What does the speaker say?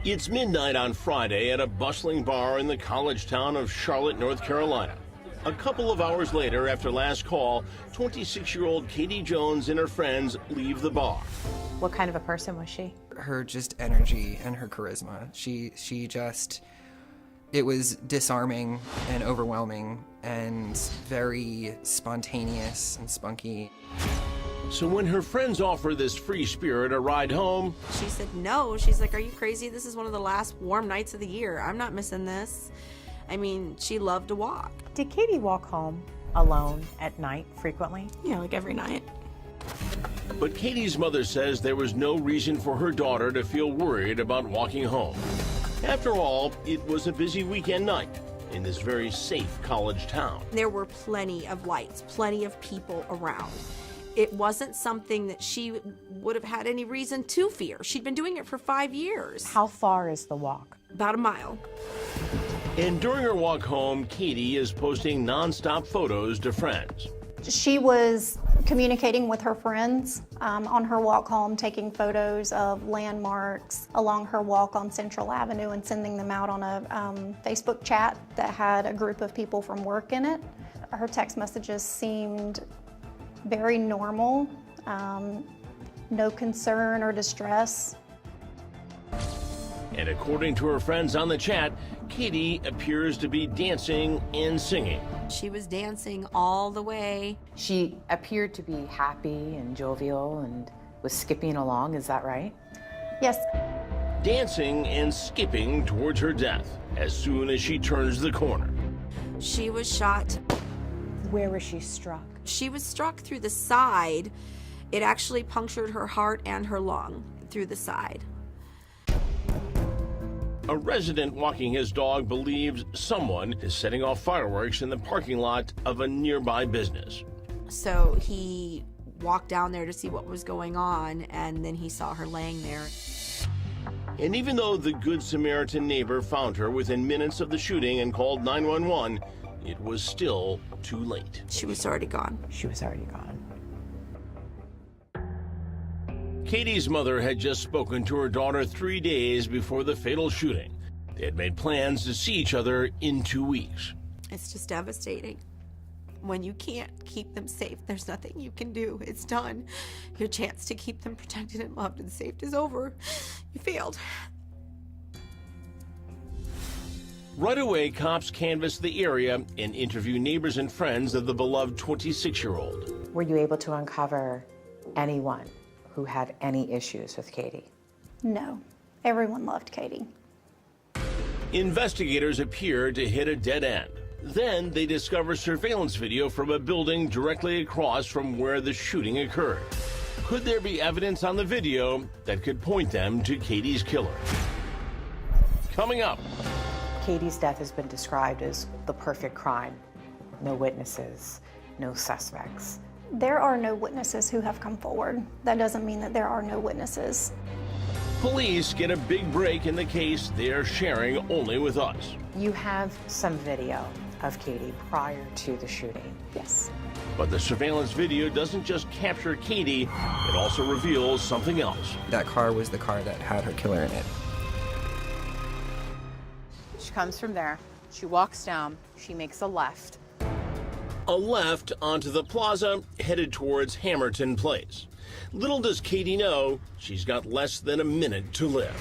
It's midnight on Friday at a bustling bar in the college town of Charlotte, North Carolina. A couple of hours later, after last call, 26-year-old Ketie Jones and her friends leave the bar. What kind of a person was she? Her just energy and her charisma. She just, it was disarming and overwhelming and very spontaneous and spunky. So when her friends offer this free spirit a ride home, she said no. She's like, are you crazy? This is one of the last warm nights of the year. I'm not missing this. I mean, she loved to walk. Did Ketie walk home alone at night frequently? Yeah, like every night. But Katie's mother says there was no reason for her daughter to feel worried about walking home. After all, it was a busy weekend night in this very safe college town. There were plenty of lights, plenty of people around. It wasn't something that she would have had any reason to fear. She'd been doing it for 5 years. How far is the walk? About a mile. And during her walk home, Ketie is posting nonstop photos to friends. She was communicating with her friends on her walk home, taking photos of landmarks along her walk on Central Avenue and sending them out on a Facebook chat that had a group of people from work in it. Her text messages seemed very normal, no concern or distress. And according to her friends on the chat, Ketie appears to be dancing and singing. She was dancing all the way. She appeared to be happy and jovial and was skipping along, is that right? Yes. Dancing and skipping towards her death as soon as she turns the corner. She was shot. Where was she struck? She was struck through the side. It actually punctured her heart and her lung through the side. A resident walking his dog believes someone is setting off fireworks in the parking lot of a nearby business. So he walked down there to see what was going on, and then he saw her laying there. And even though the Good Samaritan neighbor found her within minutes of the shooting and called 911, it was still too late. She was already gone. She was already gone. Katie's mother had just spoken to her daughter 3 days before the fatal shooting. They had made plans to see each other in 2 weeks. It's just devastating. When you can't keep them safe, there's nothing you can do. It's done. Your chance to keep them protected and loved and safe is over. You failed. Right away, cops canvassed the area and interviewed neighbors and friends of the beloved 26-year-old. Were you able to uncover anyone who had any issues with Ketie? No. Everyone loved Ketie. Investigators appeared to hit a dead end. Then they discovered surveillance video from a building directly across from where the shooting occurred. Could there be evidence on the video that could point them to Katie's killer? Coming up. Katie's death has been described as the perfect crime. No witnesses, no suspects. There are no witnesses who have come forward. That doesn't mean that there are no witnesses. Police get a big break in the case they are sharing only with us. You have some video of Ketie prior to the shooting. Yes. But the surveillance video doesn't just capture Ketie, it also reveals something else. That car was the car that had her killer in it. She comes from there, she walks down, she makes a left. A left onto the plaza, headed towards Hamilton Place. Little does Ketie know, she's got less than a minute to live.